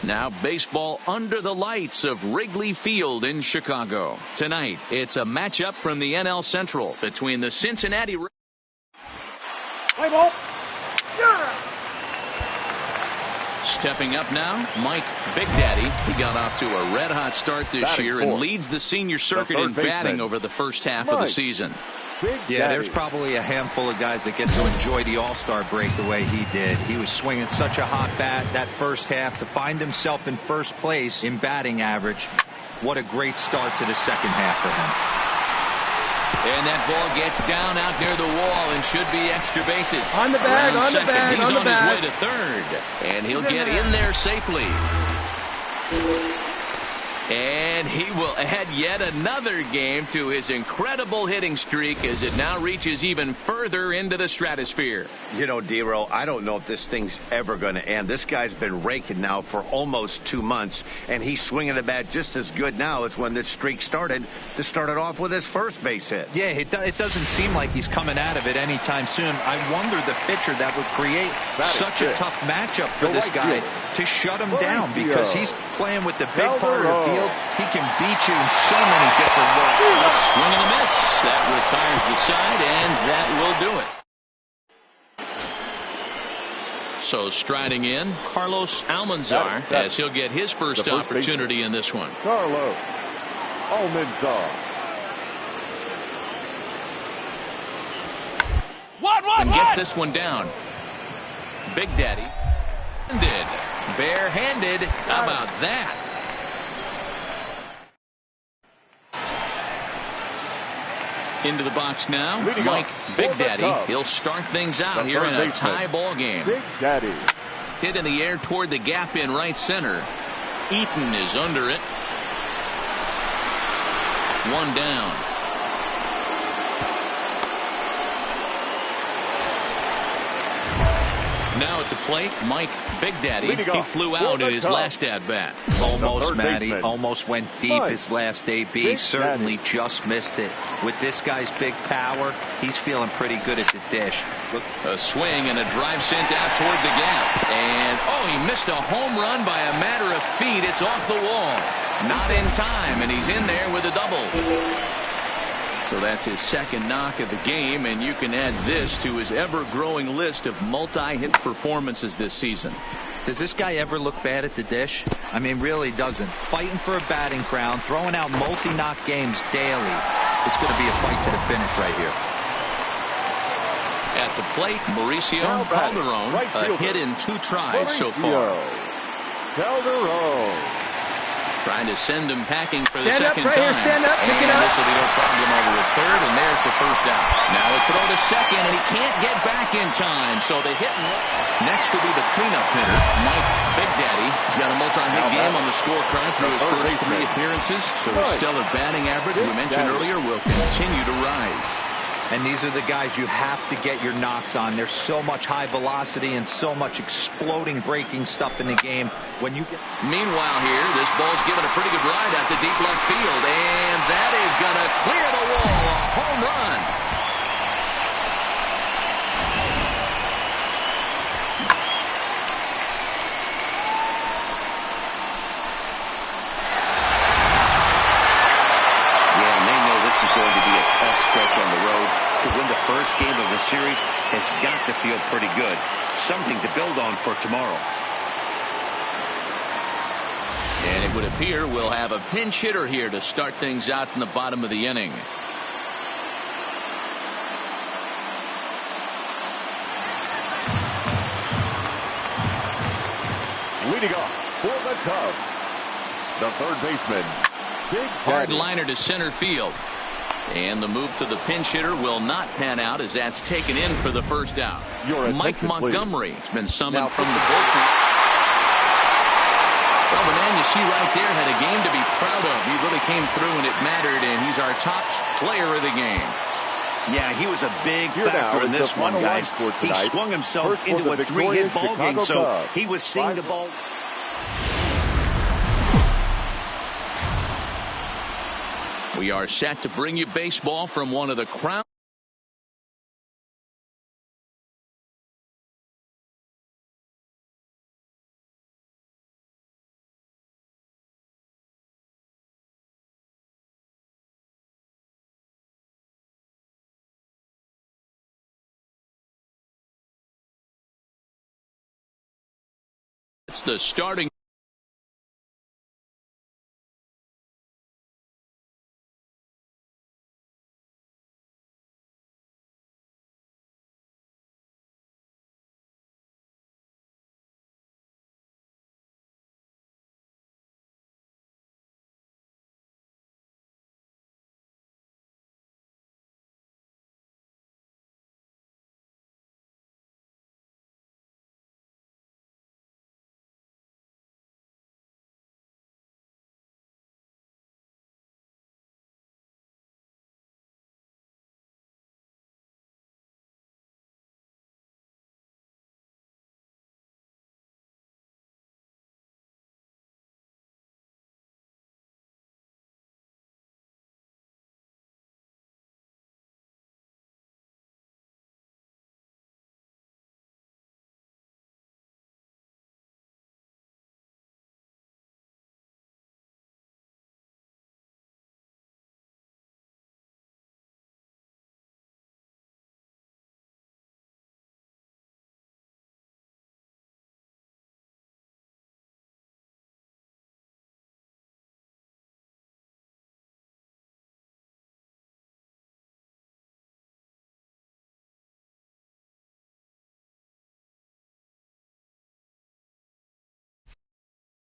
Now baseball under the lights of Wrigley Field in Chicago. Tonight, it's a matchup from the NL Central between the Cincinnati Reds. Play ball. Stepping up now, Mike Big Daddy. He got off to a red-hot start this year and leads the senior circuit in batting over the first half of the season. Yeah, there's probably a handful of guys that get to enjoy the All-Star break the way he did. He was swinging such a hot bat that first half to find himself in first place in batting average. What a great start to the second half for him. And that ball gets down out near the wall and should be extra bases. On the bag, Around on the second. bag, He's on the on bag. his way to third. And he'll get in there safely. And he will add yet another game to his incredible hitting streak as it now reaches even further into the stratosphere. You know, D-Row, I don't know if this thing's ever going to end. This guy's been raking now for almost 2 months, and he's swinging the bat just as good now as when this streak started to start it off with his first base hit. Yeah, it doesn't seem like he's coming out of it anytime soon. I wonder the pitcher that would create such a tough matchup for this guy to shut him down, because he's playing with the big part of the field. He can beat you in so many different ways. Swing and a miss. That retires the side, and that will do it. So striding in, Carlos Almanzar, as he'll get his first opportunity in this one. Carlos Almanzar. And gets this one down. Big Daddy. Barehanded. How about that? Into the box now, Mike Big Daddy. He'll start things out here in a tie ball game. Big Daddy. Hit in the air toward the gap in right center. Eaton is under it. One down. Now at the plate, Mike Big Daddy. He flew out in his last at-bat. Almost, Matty. Almost went deep his last AB. Certainly just missed it. With this guy's big power, he's feeling pretty good at the dish. Look. A swing and a drive sent out toward the gap. And, he missed a home run by a matter of feet. It's off the wall. Not in time, and he's in there with a double. So that's his second knock of the game, and you can add this to his ever-growing list of multi-hit performances this season. Does this guy ever look bad at the dish? I mean, really doesn't. Fighting for a batting crown, throwing out multi-knock games daily. It's going to be a fight to the finish right here. At the plate, Mauricio Calderon, a hit in 2 tries so far. Calderon. Trying to send him packing for the Stand second up, right time. here, stand up, pick it And up. this will be no problem over at third, and there's the first out. Now a throw to second, and he can't get back in time. So the hit and run. Next will be the cleanup hitter, Mike Big Daddy. He's got a multi-hit game on the scorecard through his first 3 appearances. So his stellar batting average we mentioned earlier will continue to rise. And these are the guys you have to get your knocks on. There's so much high velocity and so much exploding, breaking stuff in the game. When you get... Meanwhile here, this ball's given a pretty good ride out to deep left field. And that is going to clear the wall. A home run. Yeah, and they know this is going to be a tough stretch on the road. To win the first game of the series has got to feel pretty good. Something to build on for tomorrow. And it would appear we'll have a pinch hitter here to start things out in the bottom of the inning. Leading off for the Cubs, the third baseman, Big Hard Daddy. liner to center field. And the move to the pinch hitter will not pan out as that's taken in for the first out. Mike Montgomery has been summoned from the bullpen. Well, the man you see right there had a game to be proud of. He really came through and it mattered, and he's our top player of the game. Yeah, he was a big factor in this one, guys. He swung himself into a 3-hit ball game, so he was seeing the ball. We are set to bring you baseball from one of the crown It's the starting.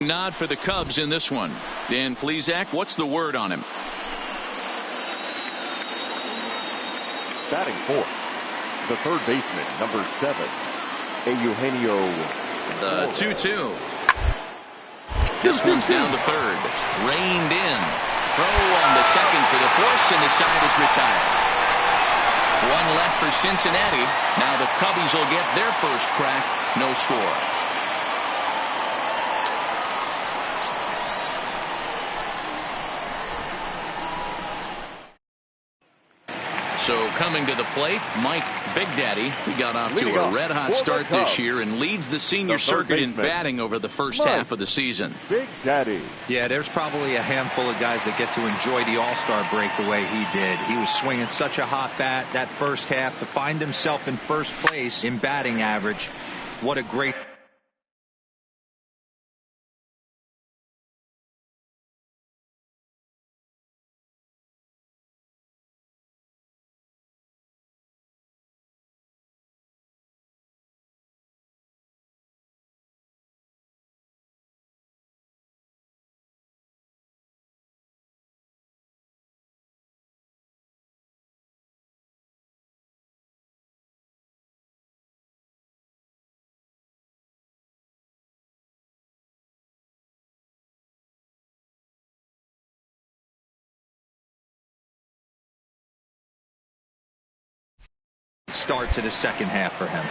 Nod for the Cubs in this one. Dan Plesac, what's the word on him? Batting fourth, the third baseman, number 7, Eugenio. The 2-2. This one's down to third. Reined in. Throw on the second for the force, and the side is retired. One left for Cincinnati. Now the Cubbies will get their first crack. No score. So coming to the plate, Mike Big Daddy. He got off to a red-hot start this year and leads the senior circuit in batting over the first half of the season. Big Daddy. Yeah, there's probably a handful of guys that get to enjoy the All-Star break the way he did. He was swinging such a hot bat that first half to find himself in first place in batting average. What a great... start to the second half for him.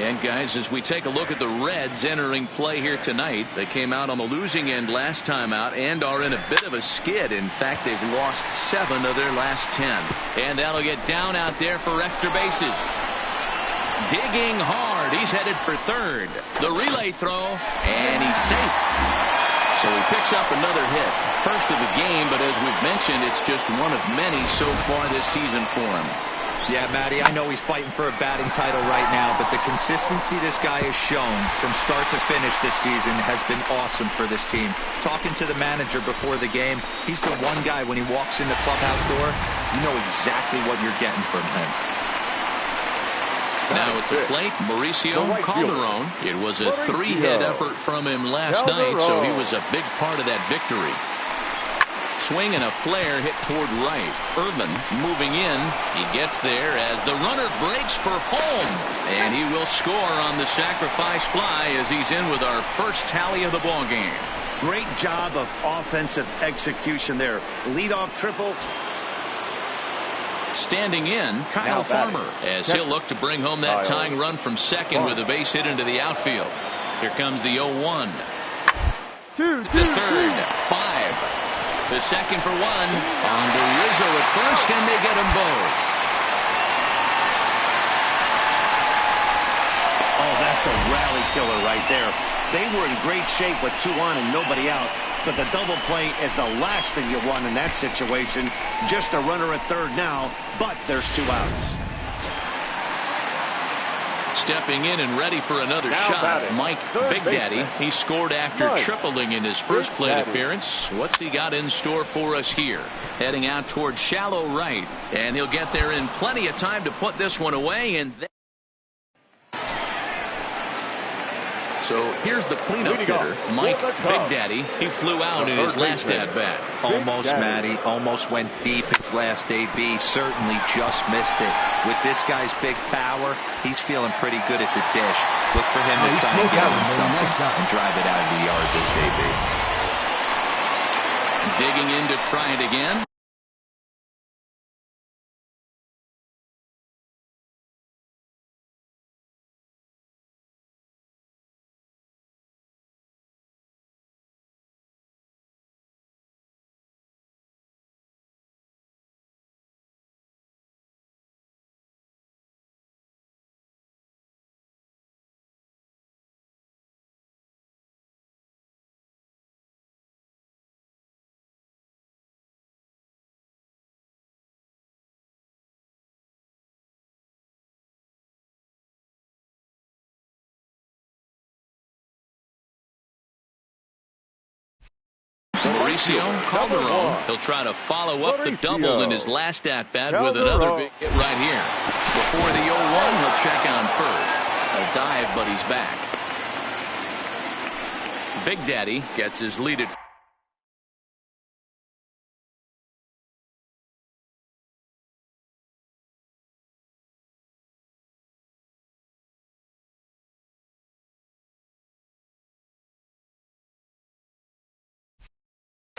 And guys, as we take a look at the Reds entering play here tonight, they came out on the losing end last time out and are in a bit of a skid. In fact, they've lost 7 of their last 10. And that'll get down out there for extra bases. Digging hard. He's headed for third. The relay throw, and he's safe. So he picks up another hit. First of the game, but as we've mentioned, it's just one of many so far this season for him. Yeah, Matty, I know he's fighting for a batting title right now, but the consistency this guy has shown from start to finish this season has been awesome for this team. Talking to the manager before the game, he's the one guy when he walks in the clubhouse door, you know exactly what you're getting from him. Now at the plate, Mauricio Calderon. It was a 3-hit effort from him last night, so he was a big part of that victory. Swing and a flare hit toward right. Urban moving in. He gets there as the runner breaks for home. And he will score on the sacrifice fly as he's in with our first tally of the ball game. Great job of offensive execution there. Leadoff triple. Standing in, Kyle Farmer, as he'll look to bring home that tying run from second with a base hit into the outfield. Here comes the 0-1. To third. 5. The second for 1. On to Rizzo at first, and they get them both. Oh, that's a rally killer right there. They were in great shape with 2 on and nobody out. But the double play is the last thing you want in that situation. Just a runner at third now, but there's 2 outs. Stepping in and ready for another Now shot, batting, Mike Big Daddy. He scored after tripling in his first plate appearance. What's he got in store for us here? Heading out towards shallow right, and he'll get there in plenty of time to put this one away. And so here's the cleanup hitter, Mike Big Daddy. He flew out in his last at-bat. Almost, Matty. Almost went deep his last AB. Certainly just missed it. With this guy's big power, he's feeling pretty good at the dish. Look for him to try and get on something and drive it out of the yard this AB. Digging in to try it again. Mauricio Calderon. He'll try to follow up the double in his last at-bat with another big hit right here. Before the 0-1, he'll check on first. A dive, but he's back. Big Daddy gets his lead at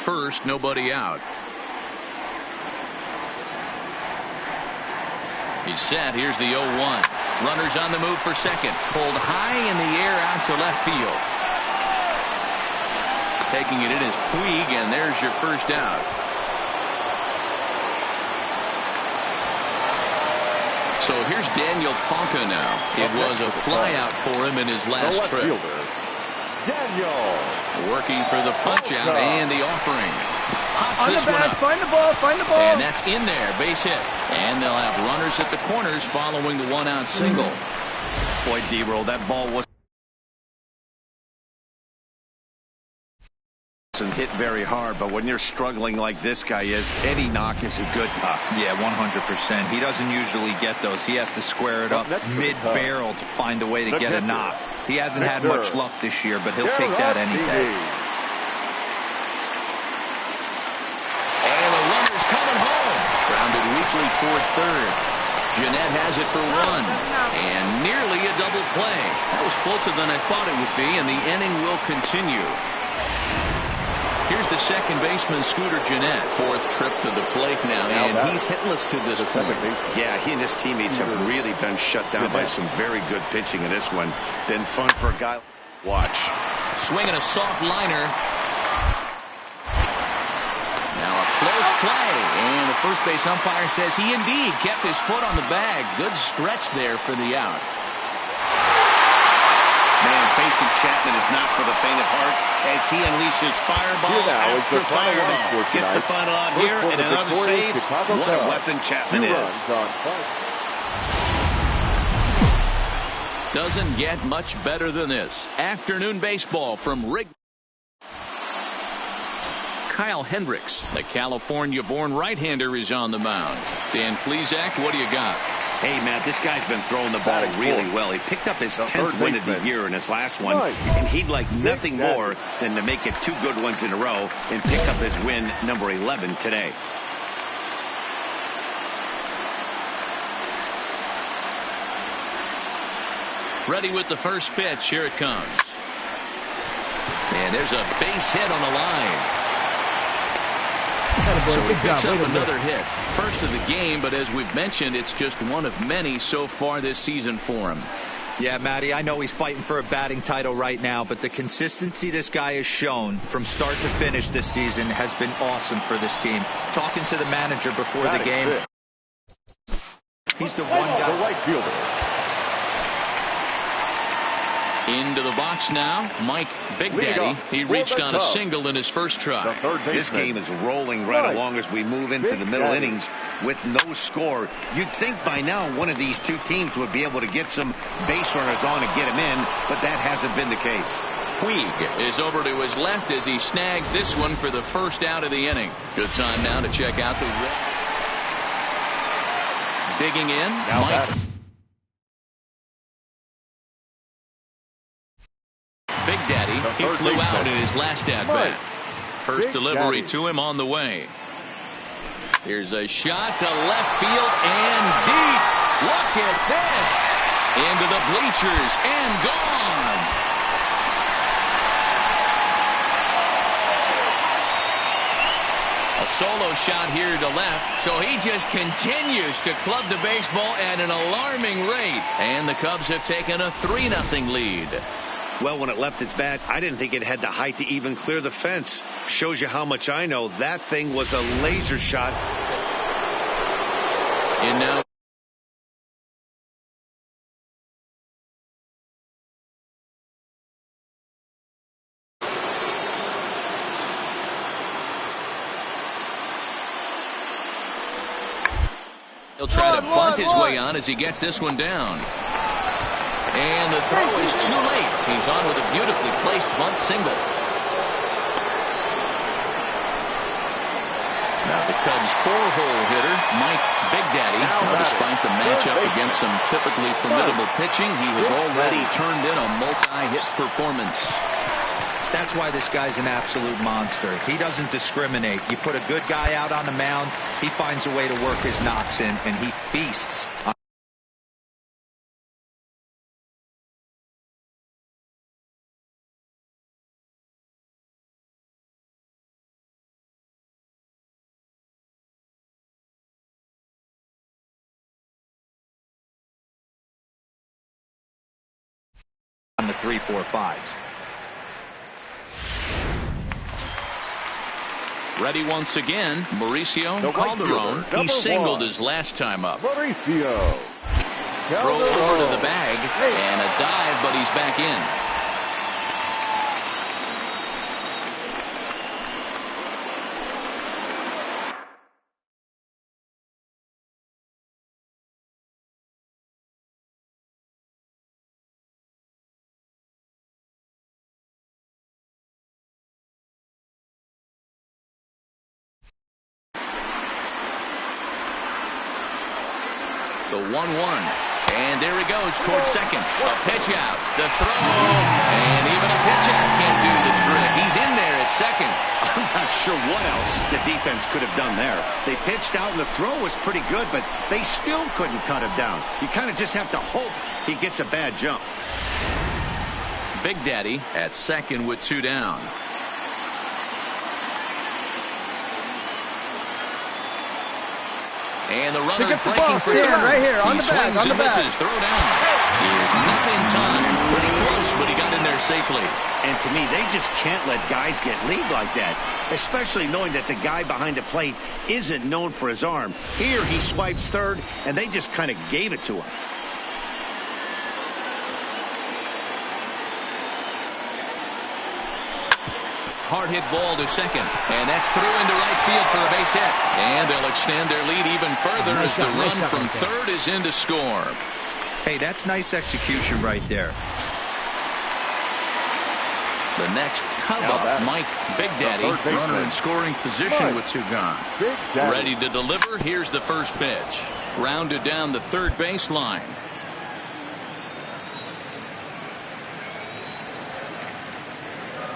first, nobody out. He's set. Here's the 0-1. Runners on the move for second. Pulled high in the air out to left field. Taking it in is Puig, and there's your first out. So here's Daniel Ponca now. It was a flyout for him in his last trip. Daniel working for the punch out and the offering. Pops on this the one back, up. find the ball, find the ball. And that's in there, base hit. And they'll have runners at the corners following the one-out single. Boy, D-roll, that ball wasn't hit very hard, but when you're struggling like this guy is, any knock is a good knock. Yeah, 100%. He doesn't usually get those. He has to square it up mid-barrel to find a way to get a knock. He hasn't had much luck this year, but he'll take that any day. And the runner's coming home. Grounded weakly toward third. Jeanette has it for one. And nearly a double play. That was closer than I thought it would be, and the inning will continue. Here's the second baseman, Scooter Jeanette. Fourth trip to the plate now, and he's hitless to this point. Yeah, he and his teammates have really been shut down by some very good pitching in this one. Been fun for a guy. Watch. Swinging a soft liner. Now a close play, and the first base umpire says he indeed kept his foot on the bag. Good stretch there for the out. Man, facing Chapman is not for the faint of heart as he unleashes fireball after fireball. Gets the final out here and another save. What a weapon Chapman is. Doesn't get much better than this. Afternoon baseball from Rig. Kyle Hendricks, the California-born right-hander, is on the mound. Dan Plesac, what do you got? Hey, Matt, this guy's been throwing the ball really well. He picked up his 10th win of the year in his last one, and he'd like nothing more than to make it 2 good ones in a row and pick up his win number 11 today. Ready with the first pitch. Here it comes. And there's a base hit on the line. So he picks up another hit. First of the game, but as we've mentioned, it's just one of many so far this season for him. Yeah, Matty, I know he's fighting for a batting title right now, but the consistency this guy has shown from start to finish this season has been awesome for this team. Talking to the manager before the game, he's the one guy. The right fielder. Into the box now, Mike Big Daddy. He reached on a single in his first try. This game is rolling right along as we move into the middle innings with no score. You'd think by now one of these two teams would be able to get some base runners on and get him in, but that hasn't been the case. Puig is over to his left as he snags this one for the first out of the inning. Good time now to check out the digging in. Mike Big Daddy. He flew out in his last at bat. First delivery to him on the way. Here's a shot to left field and deep. Look at this. Into the bleachers and gone. A solo shot here to left, so he just continues to club the baseball at an alarming rate. And the Cubs have taken a 3-0 lead. Well, when it left its bat, I didn't think it had the height to even clear the fence. Shows you how much I know. That thing was a laser shot. And now he'll try to bunt his way on as he gets this one down. And the throw is too late. He's on with a beautifully placed bunt single. Now the Cubs' 4-hole hitter, Mike Big Daddy. Now, despite the matchup against some typically formidable pitching, he has already turned in a multi-hit performance. That's why this guy's an absolute monster. He doesn't discriminate. You put a good guy out on the mound, he finds a way to work his knocks in, and he feasts on the 3-4-5s. Ready once again, Mauricio Calderon. He singled his last time up. Mauricio. Throw over to the bag and a dive, but he's back in. The 1-1. And there he goes towards second. A pitch out. The throw. And even a pitch out can't do the trick. He's in there at second. I'm not sure what else the defense could have done there. They pitched out and the throw was pretty good, but they still couldn't cut him down. You kind of just have to hope he gets a bad jump. Big Daddy at second with 2 down. And the runner breaking for third. Right here, on the back, on the back. Misses. Throw down. He is not in time. Pretty close, but he got in there safely. And to me, they just can't let guys get lead like that, especially knowing that the guy behind the plate isn't known for his arm. Here, he swipes third, and they just kind of gave it to him. Hard hit ball to second, and that's through into right field for a base hit. And they'll extend their lead even further as the run from third is in to score. Hey, that's nice execution right there. The next Cub up, Mike Big Daddy, runner in scoring position with 2 gone. Ready to deliver. Here's the first pitch. Rounded down the third baseline.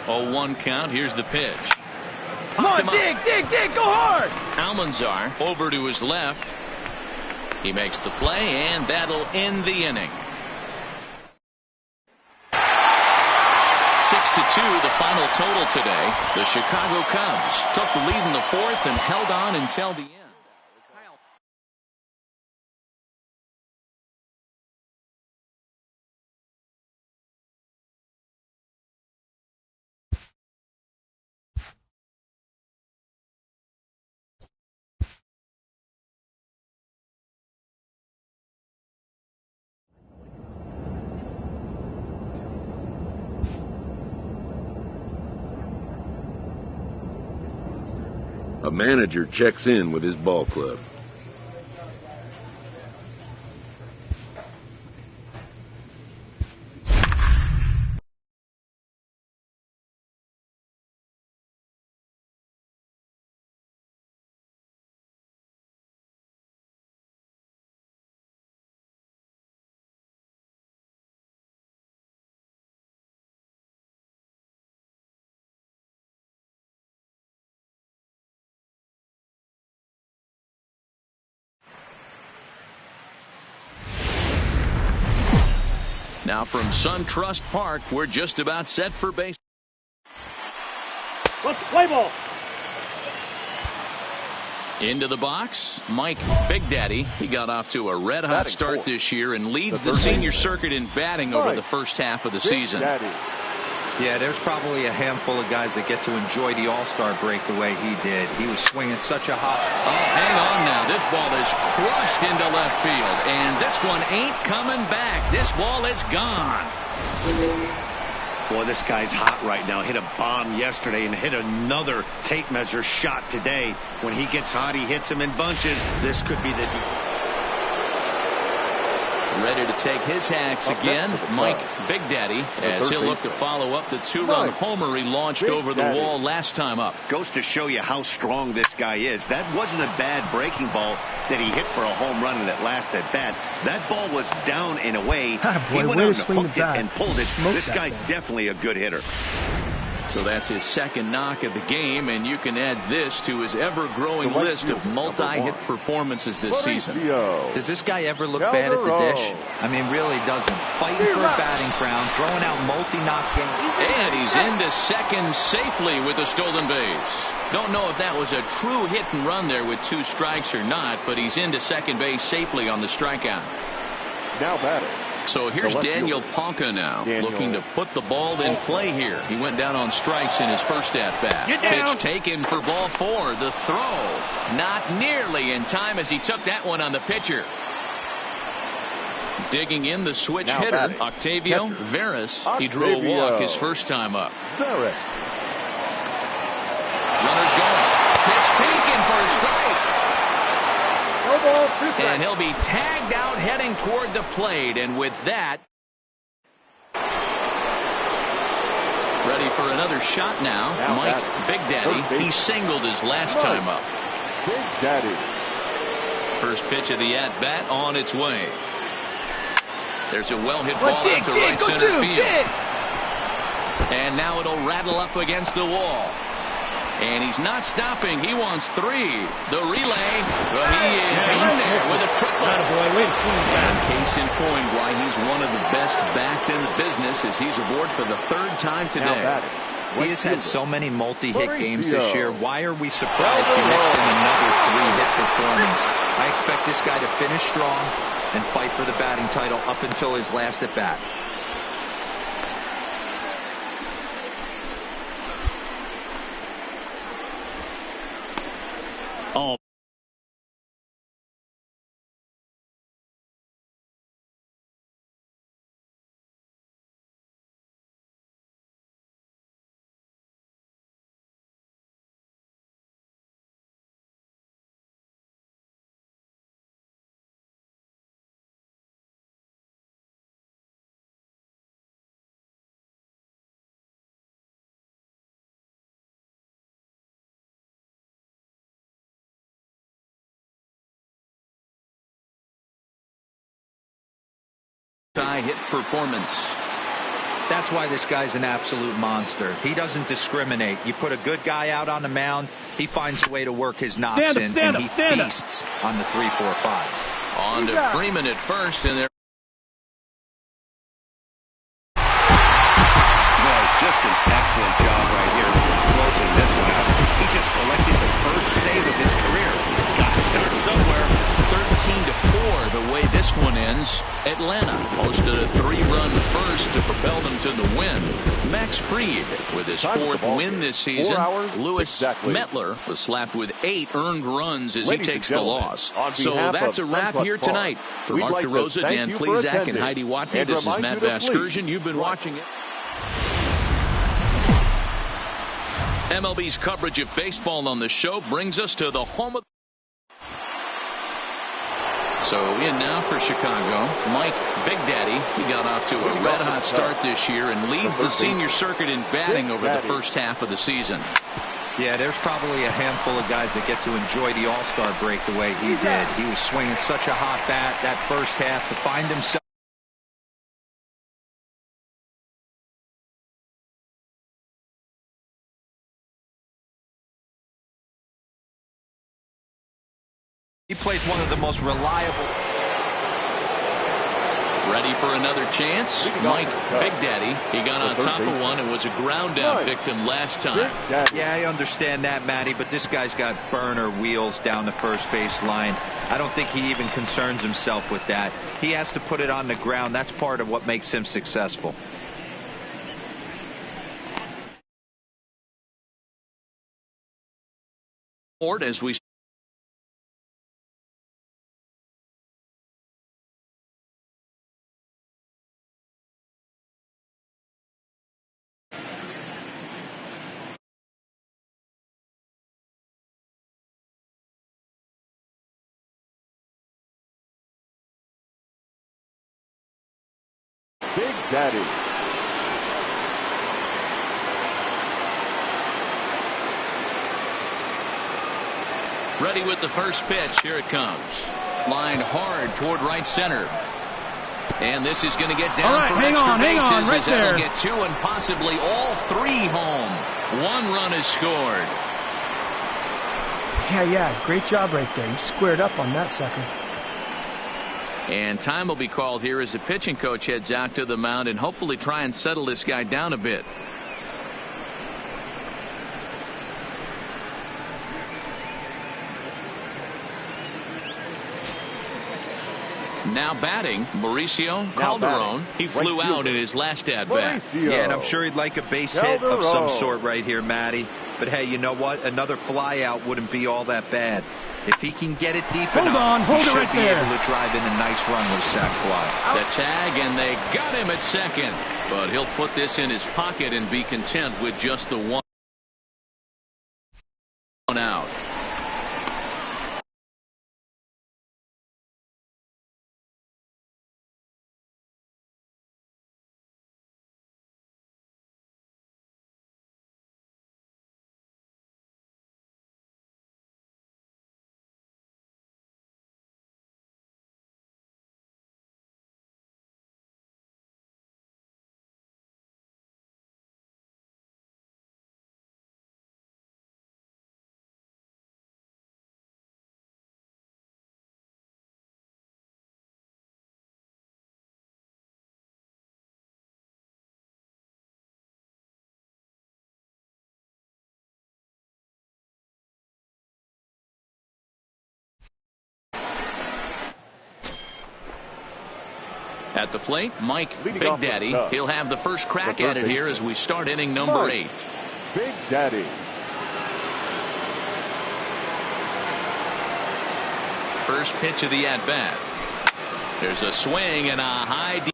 Oh, 1 count. Here's the pitch. Come on, dig, go hard. Almanzar over to his left. He makes the play, and that'll end the inning. 6-2, the final total today. The Chicago Cubs took the lead in the 4th and held on until the end. A manager checks in with his ball club. Now from SunTrust Park, we're just about set for base. Let's play ball. Into the box, Mike Big Daddy. He got off to a red-hot start this year and leads the senior circuit in batting over the first half of the season. Yeah, there's probably a handful of guys that get to enjoy the All-Star break the way he did. He was swinging such a hot... Oh, hang on now. This ball is crushed into left field, and this one ain't coming back. This ball is gone. Boy, this guy's hot right now. Hit a bomb yesterday and hit another tape measure shot today. When he gets hot, he hits them in bunches. This could be the... Ready to take his hacks again, Mike Big Daddy, as he'll look to follow up the two-run homer he launched over the wall last time up. Goes to show you how strong this guy is. That wasn't a bad breaking ball that he hit for a home run in that last at bat. That ball was down and away. He went out and hooked it and pulled it. This guy's definitely a good hitter. So that's his second knock of the game, and you can add this to his ever-growing list of multi-hit performances this season. Does this guy ever look bad at the dish? I mean, really doesn't. Fighting for a batting crown, throwing out multi-knock games. And he's into second safely with a stolen base. Don't know if that was a true hit and run there with 2 strikes or not, but he's into second base safely on the strikeout. Now batting. So here's Daniel Palka now, looking to put the ball in play here. He went down on strikes in his first at-bat. Pitch taken for ball 4. The throw not nearly in time as he took that one on the pitcher. Digging in the switch hitter, Octavio Veras. He drew a walk his first time up. Runners going. Pitch taken for a strike. And he'll be tagged out heading toward the plate. And with that, ready for another shot now. Mike Big Daddy. He singled his last time up. Big Daddy. First pitch of the at-bat on its way. There's a well-hit ball out to right center field. And now it'll rattle up against the wall. And he's not stopping. He wants 3. The relay. But he is in there with a triple. And case in point why he's one of the best bats in the business as he's aboard for the 3rd time today. He has had so many multi-hit games this year. Why are we surprised he mixed in another 3-hit performance? I expect this guy to finish strong and fight for the batting title up until his last at-bat. Oh. Hit performance. That's why this guy's an absolute monster. He doesn't discriminate. You put a good guy out on the mound, he finds a way to work his knocks in, and he feasts on the 3-4-5. On to Freeman at first, and there. Well, just an excellent job right here closing this one out. He just collected the first save of his career. Got to start somewhere. 13-4 the way this one ends. Atlanta posted a 3-run first to propel them to the win. Max Fried with his 4th win this season. Lewis Mettler was slapped with 8 earned runs as he takes the loss. So that's a wrap here tonight. For Mark DeRosa, Dan Plesac, and Heidi Watney, this is Matt Vasgersian. You've been watching it. MLB's coverage of baseball on the show brings us to the home of. So in now for Chicago, Mike Big Daddy. He got off to a red-hot start this year and leads the senior circuit in batting over the first half of the season. Yeah, there's probably a handful of guys that get to enjoy the All-Star break the way he did. He was swinging such a hot bat that first half to find himself. He plays one of the most reliable. Ready for another chance? Mike Big Daddy. He got on top of one and was a ground out victim last time. Yeah, I understand that, Matty, but this guy's got burner wheels down the first base line. I don't think he even concerns himself with that. He has to put it on the ground. That's part of what makes him successful. As we Big Daddy. ready with the first pitch. Here it comes. Lined hard toward right center. And this is going to get down for extra bases as that'll get two and possibly all three home. One run is scored. Yeah, great job right there. He squared up on that sucker. And time will be called here as the pitching coach heads out to the mound and hopefully try and settle this guy down a bit. Now batting, Mauricio Calderon. He flew out in his last at-bat. Yeah, and I'm sure he'd like a base hit of some sort right here, Matty. But hey, you know what? Another fly out wouldn't be all that bad. If he can get it deep enough, he should be able to drive in a nice run with a sac fly. The tag, and they got him at second. But he'll put this in his pocket and be content with just the one out. At the plate, Mike Big Daddy. He'll have the first crack at it here as we start inning number 8. Big Daddy. First pitch of the at-bat. There's a swing and a high deep.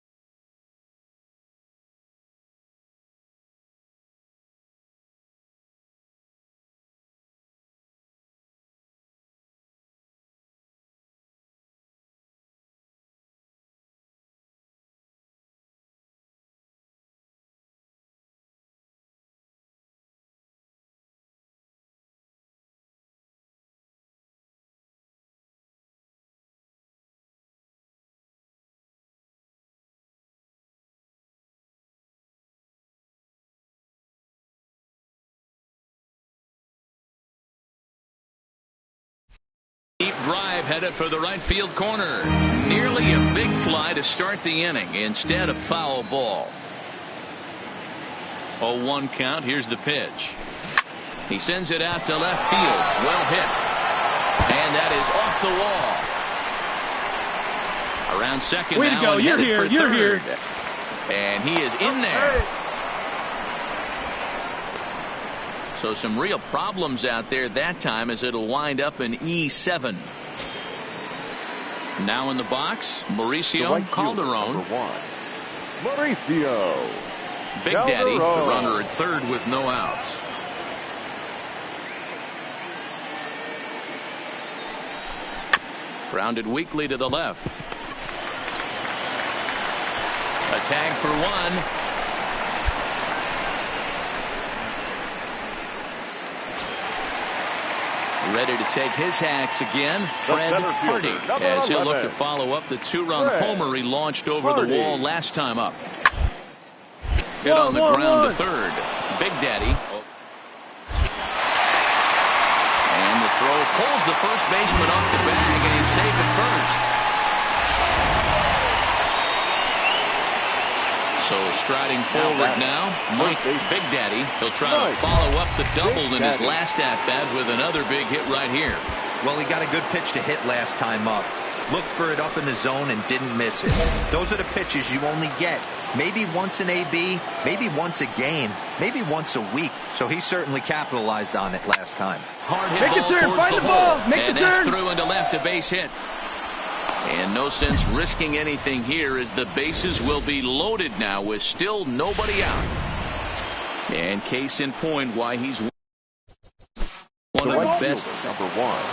Deep drive headed for the right field corner. Nearly a big fly to start the inning instead of foul ball. 0-1 count. Here's the pitch. He sends it out to left field. Well hit. And that is off the wall. Around second Way now. to go. You're here. You're here. And he is in there. So some real problems out there that time as it'll wind up in E7. Now in the box, Mauricio Calderon. Mauricio. Big Daddy, the runner at third with no outs. Grounded weakly to the left. A tag for one. Ready to take his hacks again, Fred Hardy, as he'll look to follow up the two-run homer he launched over the wall last time up. Hit on the ground to third. Big Daddy. And the throw pulls the first baseman off the bag, and he's safe at first. So striding forward now, Mike Big Daddy. He'll try to follow up the double in his last at-bat with another big hit right here. Well, he got a good pitch to hit last time up. Looked for it up in the zone and didn't miss it. Those are the pitches you only get maybe once in AB, maybe once a game, maybe once a week. So he certainly capitalized on it last time. Hard hit Make ball a turn, find the ball, make the turn. And that's through into left, a base hit. And no sense risking anything here, as the bases will be loaded now with still nobody out. And case in point why he's one of the best. Number one.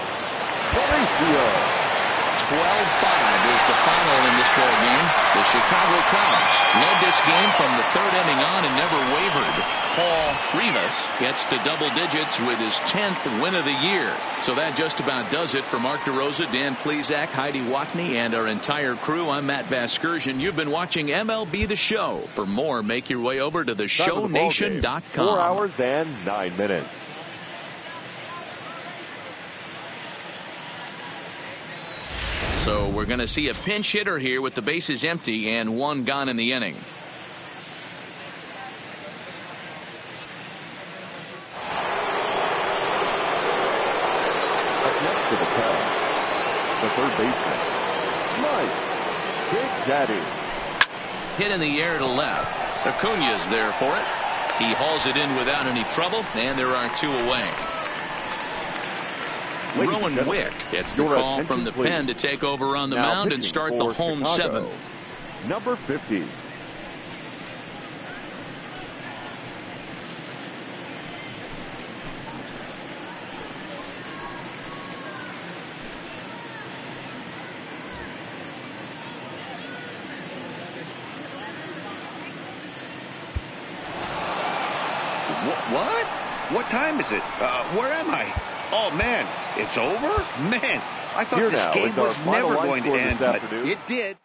12-5 is the final in this ball game. The Chicago Cubs led this game from the third inning on and never wavered. Paul Rivas gets to double digits with his 10th win of the year. So that just about does it for Mark DeRosa, Dan Plesac, Heidi Watney, and our entire crew. I'm Matt Vasgersian. You've been watching MLB The Show. For more, make your way over to theshownation.com. 4 hours and 9 minutes. So we're going to see a pinch hitter here with the bases empty and one gone in the inning. Up next to the Cubs, the third baseman, Mike Big Daddy. Hit in the air to left. Acuna's there for it. He hauls it in without any trouble, and there are two away. Rowan Wick gets the call from the pen to take over on the mound and start the home seventh. Number 50. What? What time is it? Where am I? Oh, man, it's over? Man, I thought this game was never going to end, but it did.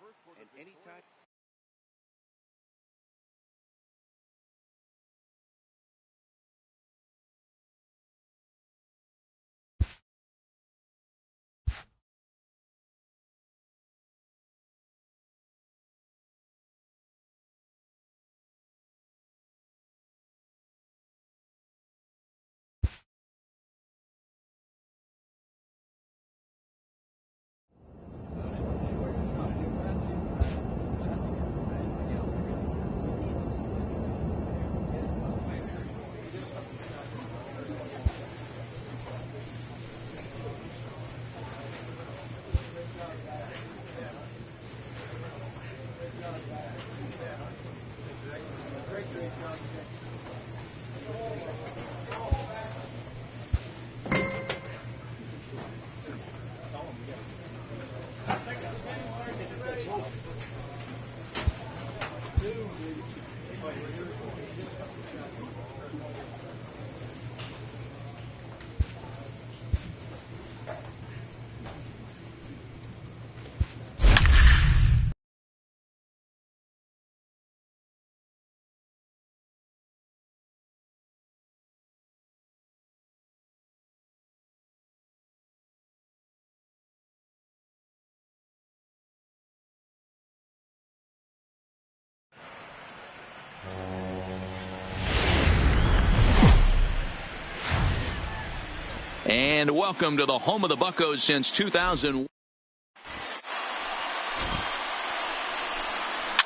And welcome to the home of the Buccos since 2000.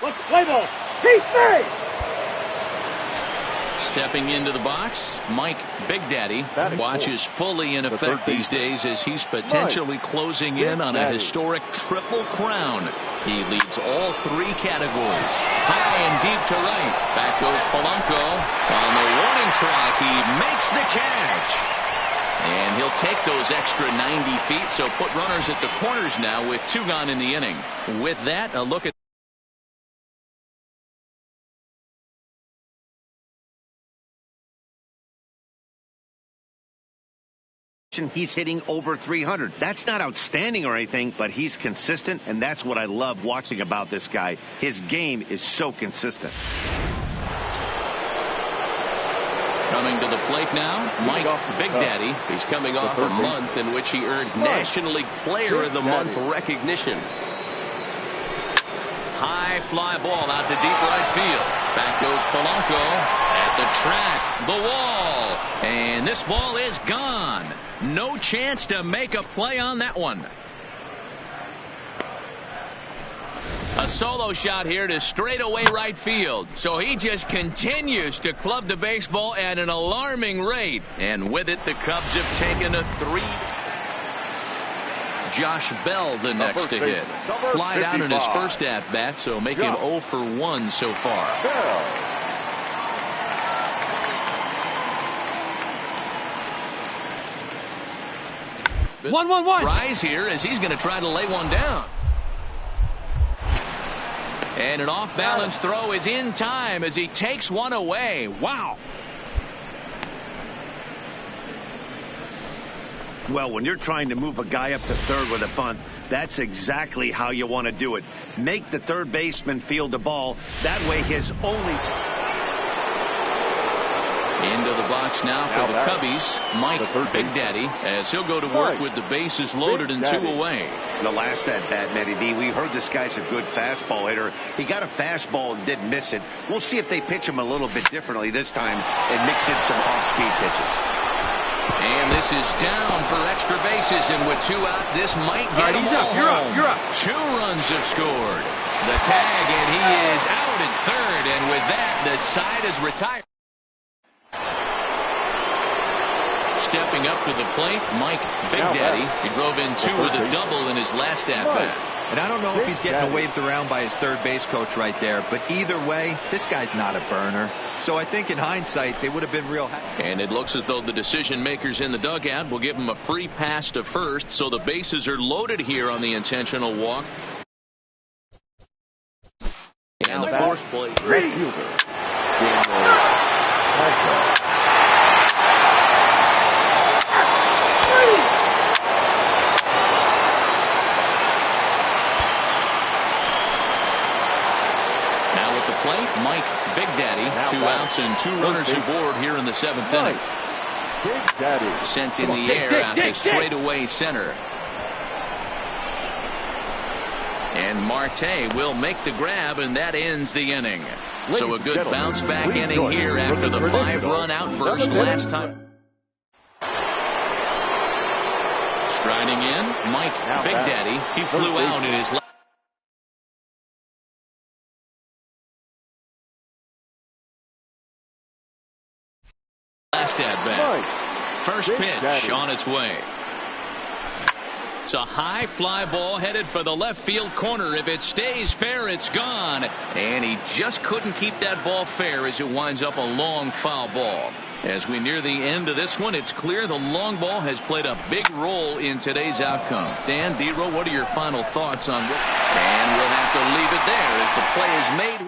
Let's play ball. P3. Stepping into the box, Mike Big Daddy watches fully in effect these days as he's potentially closing in on a historic triple crown. He leads all three categories. High and deep to right. Back goes Polanco. On the warning track, he makes the catch. And he'll he'll take those extra 90 feet, so put runners at the corners now with 2 gone in the inning. With that, a look at he's hitting over 300. That's not outstanding or anything, but he's consistent, and that's what I love watching about this guy. His game is so consistent. Coming to the plate now, Mike Big Daddy. He's coming off a month in which he earned National League Player of the Month recognition. High fly ball out to deep right field. Back goes Polanco at the track, the wall, and this ball is gone. No chance to make a play on that one. A solo shot here to straightaway right field. So he just continues to club the baseball at an alarming rate. And with it, the Cubs have taken a 3. Josh Bell the next to hit. Flied out in his first at-bat, so making 0 for 1 so far. 1-1-1. Rise here as he's going to try to lay one down. And an off-balance throw is in time as he takes one away. Wow. Well, when you're trying to move a guy up to third with a bunt, that's exactly how you want to do it. Make the third baseman field the ball. That way his only... Into the box now for the Cubbies, Mike Big Daddy, as he'll go to work with the bases loaded and 2 away. The last at-bat, Matty D, we heard this guy's a good fastball hitter. He got a fastball and didn't miss it. We'll see if they pitch him a little bit differently this time and mix in some off-speed pitches. And this is down for extra bases, and with 2 outs, this might get him all home. You're up. 2 runs have scored. The tag, and he is out at third, and with that, the side is retired. Stepping up to the plate, Mike Big Daddy. He drove in 2 with a double in his last at-bat. And I don't know if he's getting waved around by his third base coach right there, but either way, this guy's not a burner. So I think in hindsight, they would have been real happy. And it looks as though the decision makers in the dugout will give him a free pass to first, so the bases are loaded here on the intentional walk. And the force play. Mike Big Daddy, 2 outs and 2 runners aboard here in the 7th inning. Big Daddy Sent in the air out to straightaway center. And Marte will make the grab, and that ends the inning. So a good bounce back inning here after the 5-run outburst last time. Striding in, Mike Big Daddy. He flew out in his last at-bat. First pitch on its way. It's a high fly ball headed for the left field corner. If it stays fair, it's gone. And he just couldn't keep that ball fair as it winds up a long foul ball. As we near the end of this one, it's clear the long ball has played a big role in today's outcome. Dan, D-Row, what are your final thoughts on this? And we'll have to leave it there as the play is made.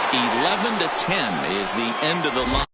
11-10 is the end of the line.